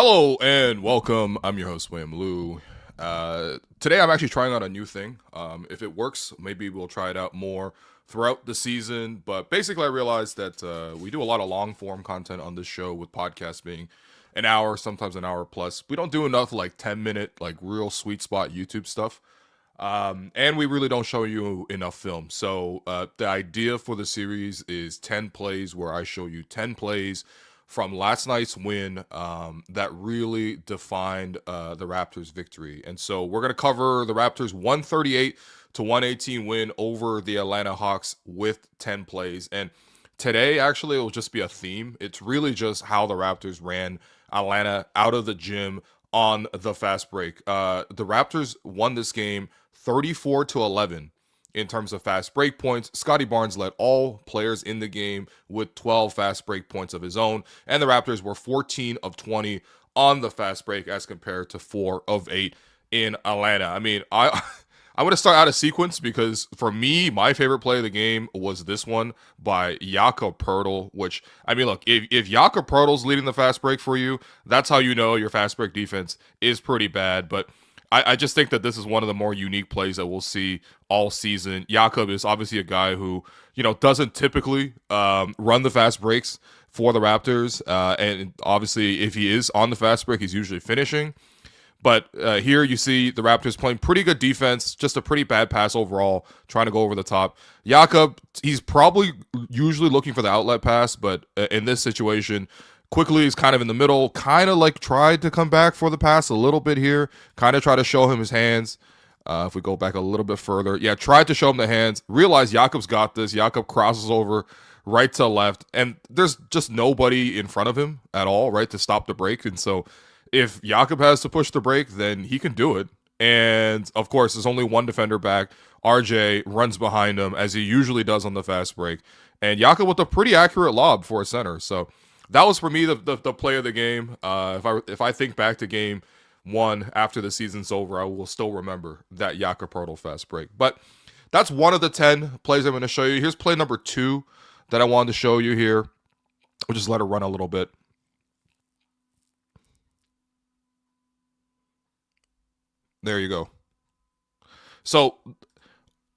Hello and welcome. I'm your host, William Liu. Today I'm actually trying out a new thing. If it works, maybe we'll try it out more throughout the season. But basically, I realized that we do a lot of long form content on this show, with podcasts being an hour, sometimes an hour plus. We don't do enough like 10-minute, like real sweet spot YouTube stuff. And we really don't show you enough film. So the idea for the series is 10 plays, where I show you 10 plays from last night's win that really defined the Raptors' victory. And so we're going to cover the Raptors' 138-118 win over the Atlanta Hawks with 10 plays. And today, actually, it will just be a theme. It's really just how the Raptors ran Atlanta out of the gym on the fast break. The Raptors won this game 34-11 in terms of fast break points. Scotty Barnes led all players in the game with 12 fast break points of his own, and the Raptors were 14 of 20 on the fast break as compared to 4 of 8 in Atlanta. I mean, I'm going to start out of sequence because for me, my favorite play of the game was this one by Jakob Poeltl, which, I mean, look, if Jakob Poeltl's leading the fast break for you, that's how you know your fast break defense is pretty bad. But I just think that this is one of the more unique plays that we'll see all season. Jakob is obviously a guy who, doesn't typically run the fast breaks for the Raptors. And obviously, if he is on the fast break, he's usually finishing. But here you see the Raptors playing pretty good defense, just a pretty bad pass overall, trying to go over the top. Jakob, he's probably usually looking for the outlet pass, but in this situation, quickly he's kind of in the middle, kind of like tried to come back for the pass a little bit here, kind of try to show him his hands. If we go back a little bit further, tried to show him the hands, realized Jakob's got this. Jakob crosses over right to left, and there's just nobody in front of him at all, right, to stop the break. And so if Jakob has to push the break, then he can do it. And of course, there's only one defender back. RJ runs behind him, as he usually does on the fast break. And Jakob with a pretty accurate lob for a center. So that was for me the play of the game. If I think back to game one after the season's over, I will still remember that Jakob Poeltl fast break. But that's one of the 10 plays I'm going to show you. Here's play number 2 that I wanted to show you here. We'll just let it run a little bit. There you go. So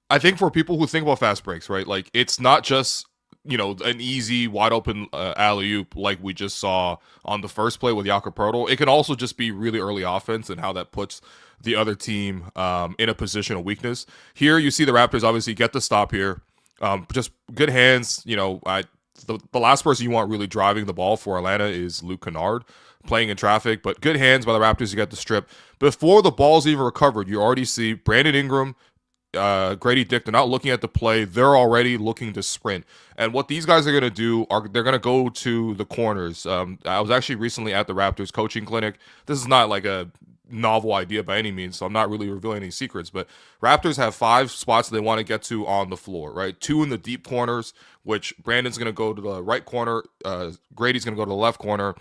I think for people who think about fast breaks, right, like it's not just, an easy wide open alley-oop like we just saw on the first play with Jakob Poeltl. It can also just be really early offense and how that puts the other team in a position of weakness. Here you see the Raptors obviously get the stop here. Just good hands. The last person you want really driving the ball for Atlanta is Luke Kennard, playing in traffic, but good hands by the Raptors to get the strip. Before the ball's even recovered, you already see Brandon Ingram, Grady Dick, they're not looking at the play. They're already looking to sprint. And what these guys are going to do they're going to go to the corners. I was actually recently at the Raptors coaching clinic. This is not like a novel idea by any means, so I'm not really revealing any secrets, but Raptors have 5 spots they want to get to on the floor, right? 2 in the deep corners, which Brandon's going to go to the right corner. Grady's going to go to the left corner.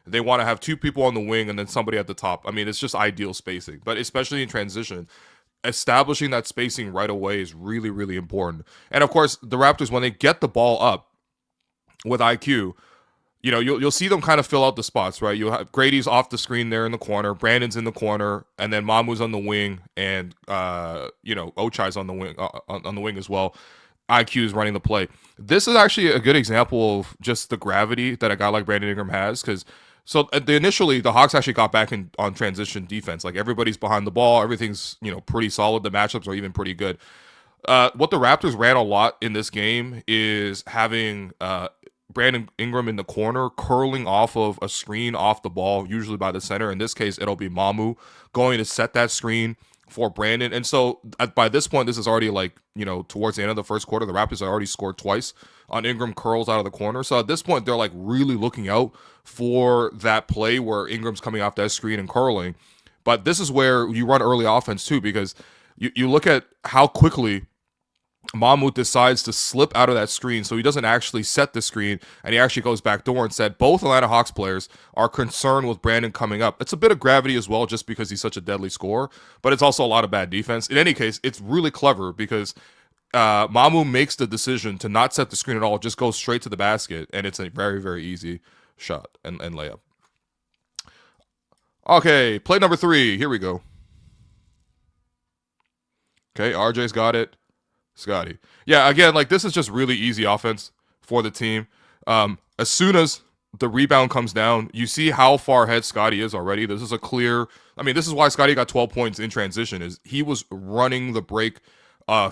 They want to have 2 people on the wing and then somebody at the top. I mean, it's just ideal spacing, but especially in transition, establishing that spacing right away is really, really important. And of course, the Raptors, when they get the ball up with IQ, you'll see them kind of fill out the spots, right? You'll have Grady's off the screen there in the corner, Brandon's in the corner, and then Mamu's on the wing, and Ochai's on the wing on the wing as well. IQ is running the play. This is actually a good example of just the gravity that a guy like Brandon Ingram has, because initially the Hawks actually got back on transition defense. Like everybody's behind the ball, everything's pretty solid. The matchups are even pretty good. What the Raptors ran a lot in this game is having Brandon Ingram in the corner, curling off of a screen off the ball, usually by the center. In this case, it'll be Mamu going to set that screen for Brandon. And so by this point, this is already towards the end of the first quarter, the Raptors have already scored twice on Ingram curls out of the corner. So at this point, they're really looking out for that play where Ingram's coming off that screen and curling. But this is where you run early offense too, because you look at how quickly Mamu decides to slip out of that screen, so he doesn't actually set the screen, and he actually goes back door. And said both Atlanta Hawks players are concerned with Brandon coming up. It's a bit of gravity as well, just because he's such a deadly scorer, but it's also a lot of bad defense. In any case, it's really clever because Mamu makes the decision to not set the screen at all, just goes straight to the basket, and it's a very, very easy shot and layup. Okay, play number 3. Here we go. Okay, RJ's got it. Scotty. Yeah, again, like this is just really easy offense for the team. As soon as the rebound comes down, you see how far ahead Scotty is already. This is a clear. I mean, this is why Scotty got 12 points in transition. Is he was running the break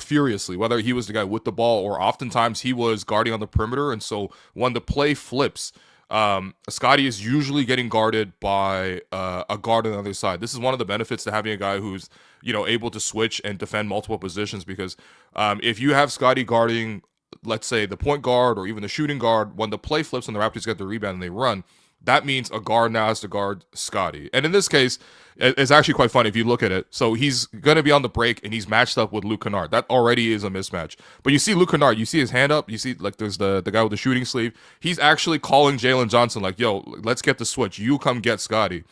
furiously, whether he was the guy with the ball or oftentimes he was guarding on the perimeter. And so when the play flips, Scotty is usually getting guarded by a guard on the other side. This is one of the benefits to having a guy who's able to switch and defend multiple positions because if you have Scotty guarding, let's say the point guard or even the shooting guard, when the play flips and the Raptors get the rebound and they run, that means a guard now has to guard Scotty. And in this case, it's actually quite funny if you look at it. So he's going to be on the break and he's matched up with Luke Kennard. That already is a mismatch. But you see Luke Kennard, you see his hand up. You see like there's the guy with the shooting sleeve. He's actually calling Jalen Johnson like, yo, let's get the switch. You come get Scotty.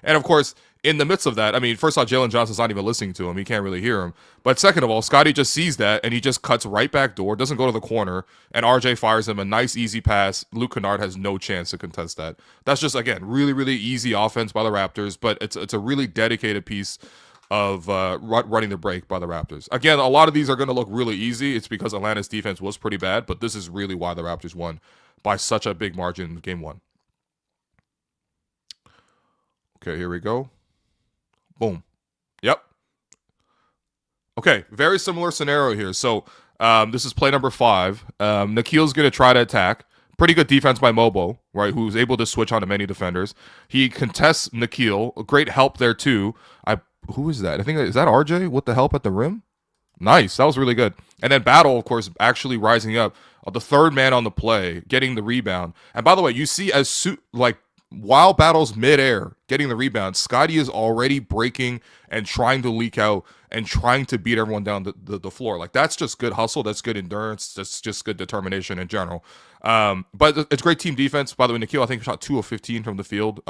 And of course, in the midst of that, I mean, first off, Jalen Johnson's not even listening to him. He can't really hear him. But second of all, Scotty just sees that and he just cuts right back door, doesn't go to the corner, and RJ fires him a nice, easy pass. Luke Kennard has no chance to contest that. That's just, again, really, really easy offense by the Raptors, but it's a really dedicated piece of running the break by the Raptors. Again, a lot of these are going to look really easy. It's because Atlanta's defense was pretty bad, but this is really why the Raptors won by such a big margin in Game 1. Okay, here we go. Boom. Yep. Okay, very similar scenario here. So this is play number 5. Nikhil's going to try to attack. Pretty good defense by Mobo, right, who's able to switch onto many defenders. He contests Nikhil. Great help there, too. Who is that? I think, is that RJ with the help at the rim? Nice. That was really good. And then Battle, of course, actually rising up. The third man on the play, getting the rebound. And by the way, you see while Battle's midair getting the rebound, Scotty is already breaking and trying to leak out and trying to beat everyone down the floor. Like, that's just good hustle. That's good endurance. That's just good determination in general. But it's great team defense. By the way, Nikhil, I think, shot 2 of 15 from the field.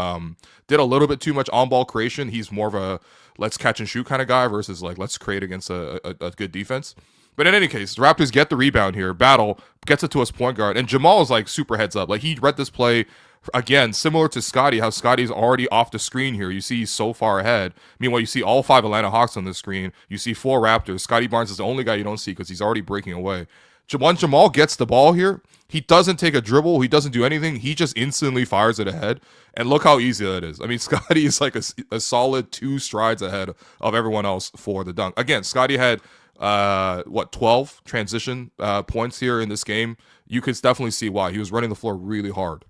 Did a little bit too much on-ball creation. He's more of a let's catch and shoot kind of guy versus, like, let's create against a good defense. But in any case, the Raptors get the rebound here. Battle gets it to his point guard. And Jamal is, like, super heads up. Like, he read this play. Again, similar to Scotty, how Scotty's already off the screen here. You see he's so far ahead. Meanwhile, you see all 5 Atlanta Hawks on the screen. You see 4 Raptors. Scotty Barnes is the only guy you don't see because he's already breaking away. Once Jamal gets the ball here, he doesn't take a dribble. He doesn't do anything. He just instantly fires it ahead. And look how easy that is. I mean, Scotty is like a solid 2 strides ahead of everyone else for the dunk. Again, Scotty had 12 transition points here in this game. You could definitely see why. He was running the floor really hard.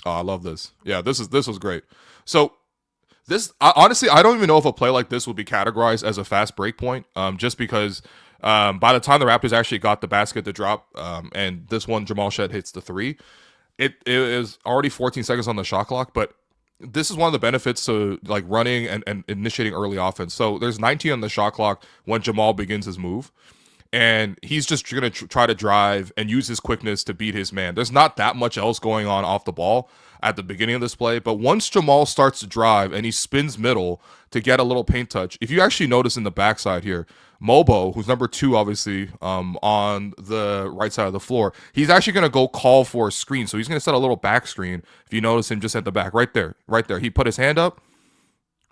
Oh, I love this. Yeah, this was great. So honestly, I don't even know if a play like this would be categorized as a fast break point. Just because by the time the Raptors actually got the basket to drop, and this one Jamal Shed hits the 3, it is already 14 seconds on the shot clock. But this is one of the benefits to like running and initiating early offense. So there's 19 on the shot clock when Jamal begins his move. And he's just going to try to drive and use his quickness to beat his man. There's not that much else going on off the ball at the beginning of this play. But once Jamal starts to drive and he spins middle to get a little paint touch, if you actually notice in the backside here, Mobo, who's number 2, obviously, on the right side of the floor, he's actually going to go call for a screen. So he's going to set a little back screen. If you notice him just at the back, right there. He put his hand up.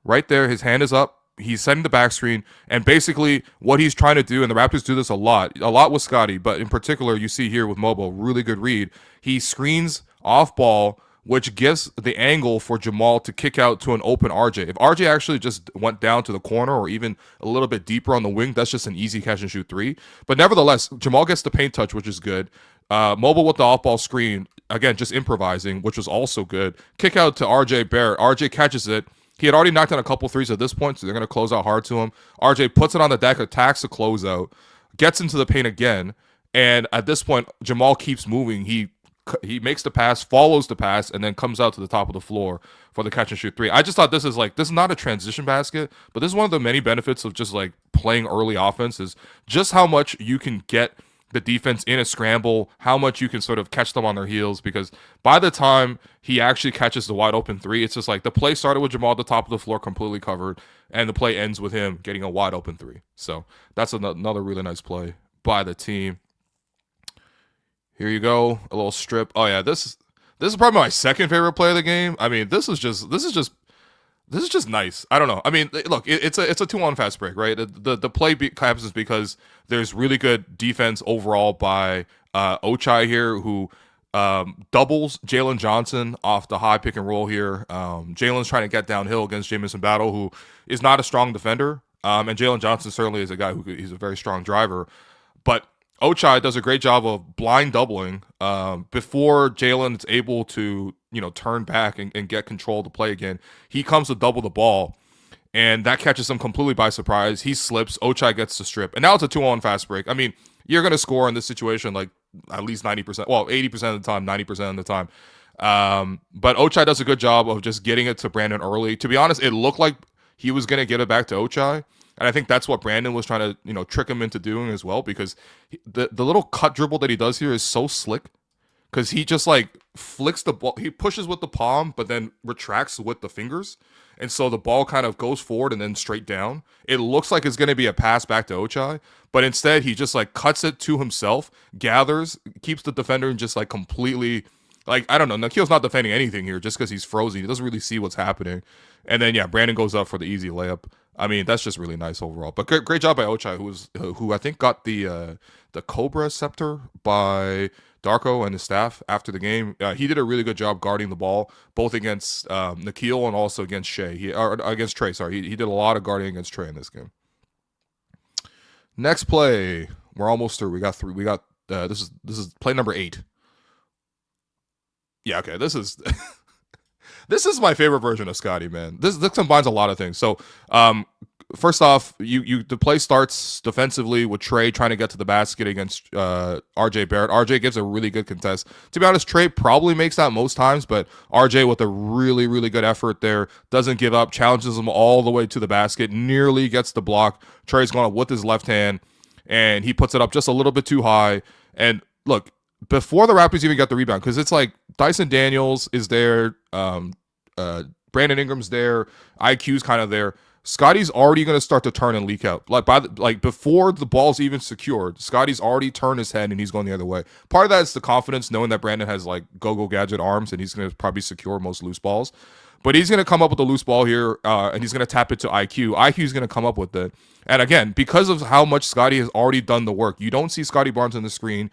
Right there, his hand is up. He's setting the back screen, and basically what he's trying to do, and the Raptors do this a lot with Scotty, but in particular, you see here with Mobo, really good read. He screens off ball, which gives the angle for Jamal to kick out to an open RJ. If RJ actually just went down to the corner or even a little bit deeper on the wing, that's just an easy catch and shoot 3. But nevertheless, Jamal gets the paint touch, which is good. Mobo with the off-ball screen, again, just improvising, which was also good. Kick out to RJ Barrett. RJ catches it. He had already knocked down a couple threes at this point, so they're going to close out hard to him. RJ puts it on the deck, attacks the closeout, gets into the paint again, and at this point, Jamal keeps moving. He makes the pass, follows the pass, and then comes out to the top of the floor for the catch and shoot 3. I just thought this is not a transition basket, but this is one of the many benefits of just like playing early offense is just how much you can get the defense in a scramble, how much you can sort of catch them on their heels, because by the time he actually catches the wide open 3, it's just like the play started with Jamal at the top of the floor completely covered, and the play ends with him getting a wide open 3. So that's another really nice play by the team. Here you go, a little strip. Oh yeah, this This is probably my second favorite play of the game. I mean, this is just nice. I don't know. I mean, look, it's a 2-on fast break, right? The play happens because there's really good defense overall by Ochai here, who doubles Jalen Johnson off the high pick and roll here. Jalen's trying to get downhill against Jamison Battle, who is not a strong defender. And Jalen Johnson certainly is a guy he's a very strong driver. But Ochai does a great job of blind doubling before Jalen is able to, turn back and get control of the play again. He comes to double the ball, and that catches him completely by surprise. He slips. Ochai gets the strip, and now it's a 2-on fast break. I mean, you're going to score in this situation like at least 90%, well, 80% of the time, 90% of the time. But Ochai does a good job of just getting it to Brandon early. To be honest, it looked like he was going to get it back to Ochai. And I think that's what Brandon was trying to, trick him into doing as well, because the little cut dribble that he does here is so slick, because he just like flicks the ball. He pushes with the palm, but then retracts with the fingers. And so the ball kind of goes forward and then straight down. It looks like it's going to be a pass back to Ochai, but instead he just like cuts it to himself, gathers, keeps the defender and just like completely, like, I don't know. Nikhil's not defending anything here just because he's frozen. He doesn't really see what's happening. And then, yeah, Brandon goes up for the easy layup. I mean, that's just really nice overall. But great job by Ochai, who I think got the Cobra scepter by Darko and his staff after the game. He did a really good job guarding the ball, both against Nikhil and also against against Trey. Sorry, he did a lot of guarding against Trey in this game. Next play, we're almost through. We got three. This is play number 8. Yeah, okay. This is this is my favorite version of Scotty, man. This combines a lot of things. So, first off, the play starts defensively with Trey trying to get to the basket against RJ Barrett. RJ gives a really good contest. To be honest, Trey probably makes that most times, but RJ with a really, really good effort there, doesn't give up, challenges him all the way to the basket, nearly gets the block. Trey's going up with his left hand, and he puts it up just a little bit too high. And look, before the Raptors even get the rebound, because it's like Dyson Daniels is there, Brandon Ingram's there, IQ's kind of there. Scotty's already going to start to turn and leak out. Before the ball's even secured, Scotty's already turned his head and he's going the other way. Part of that is the confidence, knowing that Brandon has like go-go gadget arms and he's going to probably secure most loose balls. But he's going to come up with a loose ball here, and he's going to tap it to IQ. IQ's going to come up with it. And again, because of how much Scotty has already done the work, you don't see Scotty Barnes on the screen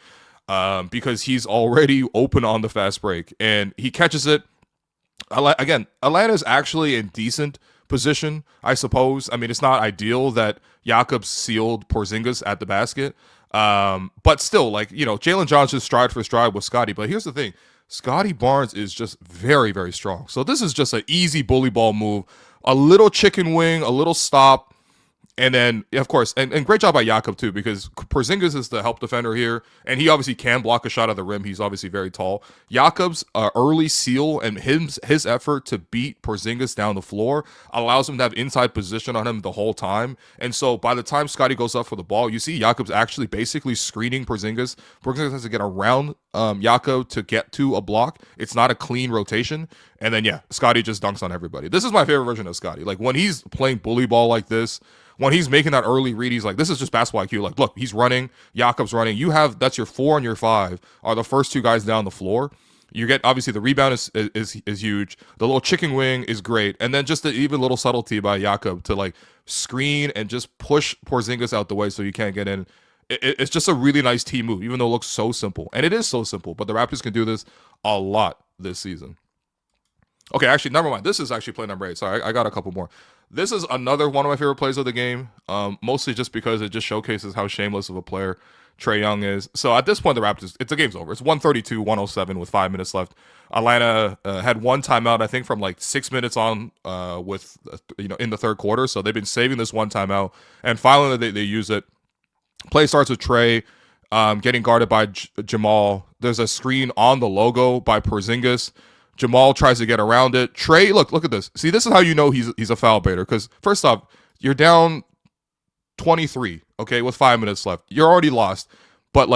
because he's already open on the fast break. And he catches it. Again, Atlanta's actually in decent position, I suppose. I mean, it's not ideal that Jakobs sealed Porzingis at the basket. But still, Jalen Johnson's stride for stride with Scotty. But here's the thing. Scotty Barnes is just very, very strong. So this is just an easy bully ball move. A little chicken wing, a little stop. And then, of course, and great job by Jakob, too, because Porzingis is the help defender here, and he obviously can block a shot at the rim. He's obviously very tall. Jakob's early seal and his effort to beat Porzingis down the floor allows him to have inside position on him the whole time. And so by the time Scotty goes up for the ball, you see Jakob's actually basically screening Porzingis. Porzingis has to get around Jakob to get to a block. It's not a clean rotation. And then, yeah, Scotty just dunks on everybody. This is my favorite version of Scotty. Like, when he's playing bully ball like this, when he's making that early read, he's like, this is just basketball IQ. Like, look, he's running. Jakob's running. That's your 4 and your 5 are the first 2 guys down the floor. You get, obviously, the rebound is huge. The little chicken wing is great. And then just the even little subtlety by Jakob to, like, screen and just push Porzingis out the way so you can't get in. It's just a really nice team move, even though it looks so simple. And it is so simple. But the Raptors can do this a lot this season. Okay, actually, never mind. This is actually play number 8. Sorry, I got a couple more. This is another one of my favorite plays of the game, mostly just because it just showcases how shameless of a player Trey Young is. So at this point, the Raptors, the game's over. It's 132-107 with 5 minutes left. Atlanta had one timeout, I think, from like 6 minutes on in the third quarter. So they've been saving this one timeout, and finally they use it. Play starts with Trey getting guarded by Jamal. There's a screen on the logo by Porzingis. Jamal tries to get around it. Trey, look at this. See, this is how you know he's a foul baiter. Because first off, you're down 23, okay, with 5 minutes left. You're already lost. But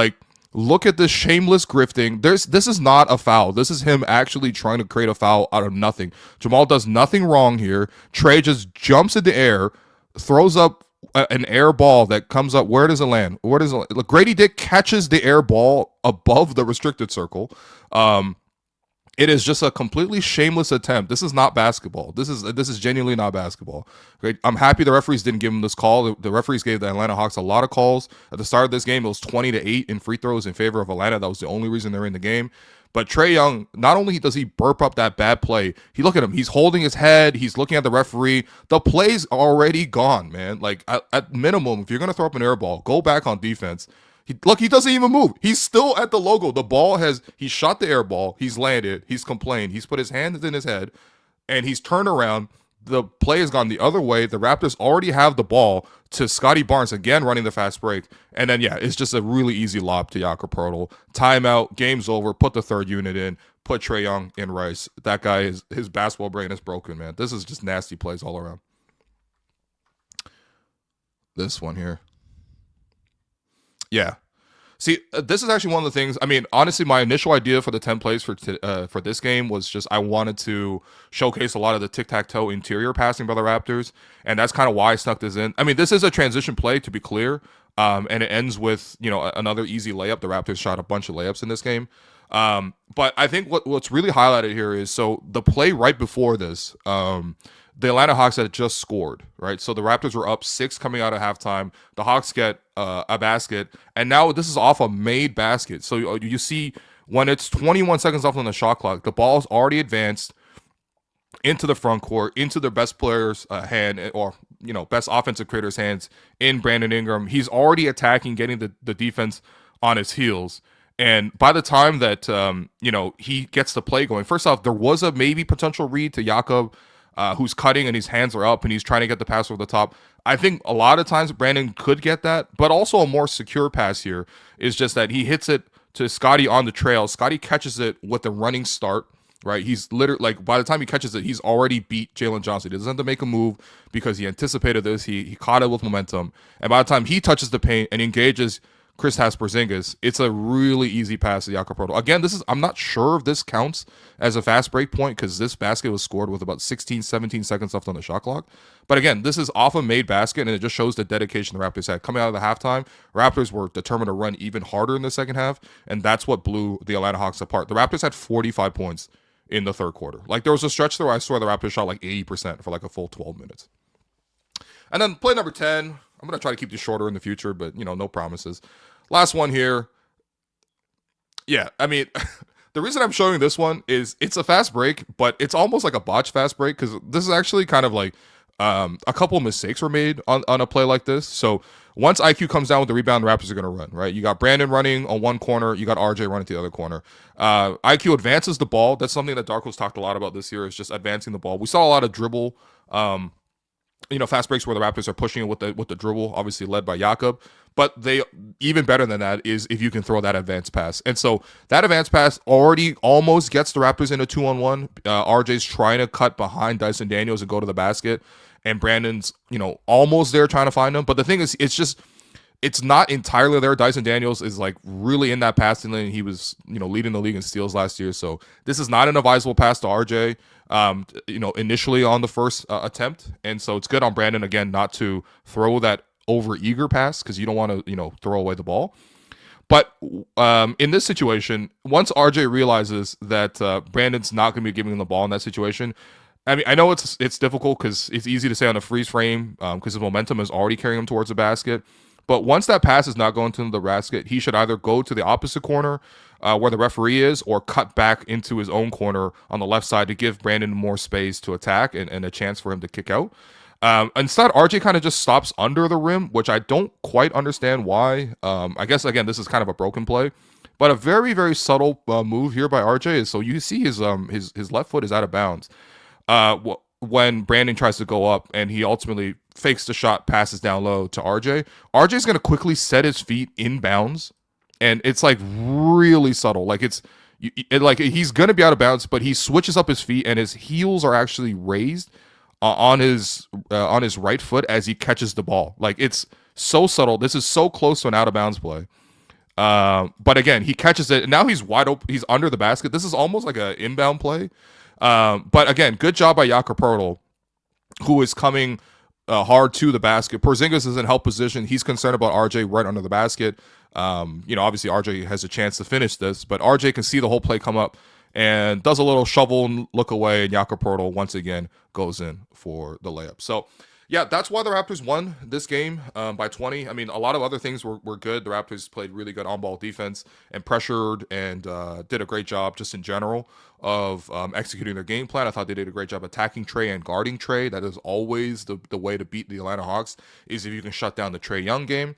look at this shameless grifting. This is not a foul. This is him actually trying to create a foul out of nothing. Jamal does nothing wrong here. Trey just jumps in the air, throws up an air ball that comes up. Where does it land? Look, Grady Dick catches the air ball above the restricted circle. It is just a completely shameless attempt. This is not basketball. This is genuinely not basketball. Okay? I'm happy the referees didn't give him this call. The referees gave the Atlanta Hawks a lot of calls at the start of this game. It was 20-8 in free throws in favor of Atlanta. That was the only reason they're in the game. But Trey Young, not only does he burp up that bad play, look at him. He's holding his head. He's looking at the referee. The play's already gone, man. Like at minimum, if you're gonna throw up an air ball, go back on defense. He doesn't even move. He's still at the logo. The ball he shot the air ball. He's landed. He's complained. He's put his hands in his head, and he's turned around. The play has gone the other way. The Raptors already have the ball to Scotty Barnes again running the fast break. And then, it's just a really easy lob to Jakob Poeltl. Timeout. Game's over. Put the third unit in. Put Trey Young in Rice. That guy, his basketball brain is broken, man. This is just nasty plays all around. This one here. Yeah. See, this is actually one of the things. I mean, honestly, my initial idea for the 10 plays for this game was just I wanted to showcase a lot of the tic-tac-toe interior passing by the Raptors, and that's kind of why I snuck this in. I mean, this is a transition play, to be clear, and it ends with, another easy layup. The Raptors shot a bunch of layups in this game. But I think what's really highlighted here is, so the play right before this, the Atlanta Hawks had just scored, right? So the Raptors were up 6 coming out of halftime. The Hawks get a basket, and now this is off a made basket. So you see when it's 21 seconds left on the shot clock, the ball's already advanced into the front court, into their best player's hand, or best offensive creator's hands in Brandon Ingram. He's already attacking, getting the defense on his heels. And by the time that he gets the play going, first off, there was a maybe potential read to Jakob, who's cutting and his hands are up and he's trying to get the pass over the top. I think a lot of times Brandon could get that, but also a more secure pass here is just that he hits it to Scotty on the trail. Scotty catches it with a running start, right? He's literally, like, by the time he catches it, he's already beat Jalen Johnson. He doesn't have to make a move because he anticipated this. He caught it with momentum. And by the time he touches the paint and engages Kristaps Porzingis, it's a really easy pass to Jakob Poeltl. Again, I'm not sure if this counts as a fast break point because this basket was scored with about 16, 17 seconds left on the shot clock. But again, this is off a made basket, and it just shows the dedication the Raptors had. Coming out of the halftime, Raptors were determined to run even harder in the second half, and that's what blew the Atlanta Hawks apart. The Raptors had 45 points in the third quarter. Like, there was a stretch there where I swear the Raptors shot like 80% for like a full 12 minutes. And then play number 10. I'm going to try to keep this shorter in the future, but, no promises. Last one here. Yeah, I mean, the reason I'm showing this one is it's a fast break, but it's almost like a botch fast break because this is actually kind of like a couple of mistakes were made on a play like this. So once IQ comes down with the rebound, the Raptors are going to run, right? You got Brandon running on one corner. You got RJ running to the other corner. IQ advances the ball. That's something that Darko's talked a lot about this year, is just advancing the ball. We saw a lot of dribble, fast breaks where the Raptors are pushing it with the dribble, obviously led by Jakob. But they, even better than that, is if you can throw that advanced pass. And so that advanced pass already almost gets the Raptors in a 2-on-1. RJ's trying to cut behind Dyson Daniels and go to the basket. And Brandon's, almost there trying to find him. But the thing is, it's not entirely there. Dyson Daniels is like really in that passing lane. He was, leading the league in steals last year. So this is not an advisable pass to RJ, initially on the first attempt. And so it's good on Brandon, again, not to throw that over-eager pass because you don't want to, throw away the ball. But in this situation, once RJ realizes that Brandon's not going to be giving him the ball in that situation, I mean, I know it's difficult because it's easy to say on a freeze frame because the momentum is already carrying him towards the basket. But once that pass is not going to the basket, he should either go to the opposite corner where the referee is or cut back into his own corner on the left side to give Brandon more space to attack and a chance for him to kick out. Instead, RJ kind of just stops under the rim, which I don't quite understand why. I guess, again, this is kind of a broken play. But a very, very subtle move here by RJ is, so you see his left foot is out of bounds when Brandon tries to go up, and he ultimately fakes the shot, passes down low to RJ. RJ's going to quickly set his feet in bounds, and it's like really subtle. Like he's going to be out of bounds, but he switches up his feet, and his heels are actually raised on his right foot as he catches the ball. Like, it's so subtle. This is so close to an out of bounds play. But again, he catches it, and now he's wide open. He's under the basket. This is almost like an inbound play. But again, good job by Jakob Poeltl, who is coming hard to the basket. Porzingis is in help position. He's concerned about RJ right under the basket. Obviously RJ has a chance to finish this, but RJ can see the whole play come up, and does a little shovel and look away, and Jakob Poeltl once again goes in for the layup. So yeah, that's why the Raptors won this game by 20. I mean, a lot of other things were good. The Raptors played really good on-ball defense and pressured and did a great job just in general of executing their game plan. I thought they did a great job attacking Trey and guarding Trey. That is always the way to beat the Atlanta Hawks, is if you can shut down the Trey Young game.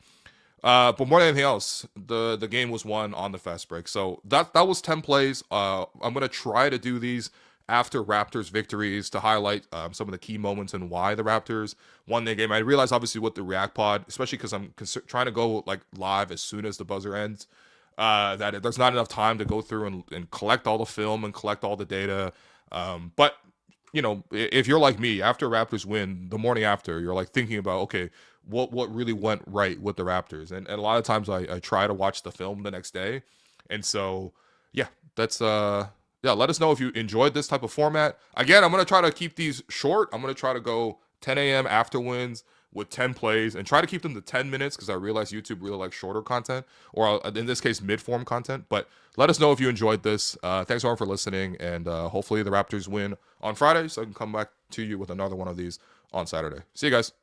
But more than anything else, the game was won on the fast break. So that was 10 plays. I'm going to try to do these after Raptors victories to highlight some of the key moments and why the Raptors won their game. I realize obviously with the React Pod, especially because I'm trying to go like live as soon as the buzzer ends, that there's not enough time to go through and collect all the film and collect all the data. But you know, if you're like me, after Raptors win, the morning after, you're like thinking about, okay, what really went right with the Raptors? And a lot of times I try to watch the film the next day. And so, yeah, that's yeah, let us know if you enjoyed this type of format. Again, I'm going to try to keep these short. I'm going to try to go 10 a.m. after wins with 10 plays and try to keep them to 10 minutes because I realize YouTube really likes shorter content, or in this case, mid-form content. But let us know if you enjoyed this. Thanks everyone for listening, and hopefully the Raptors win on Friday so I can come back to you with another one of these on Saturday. See you guys.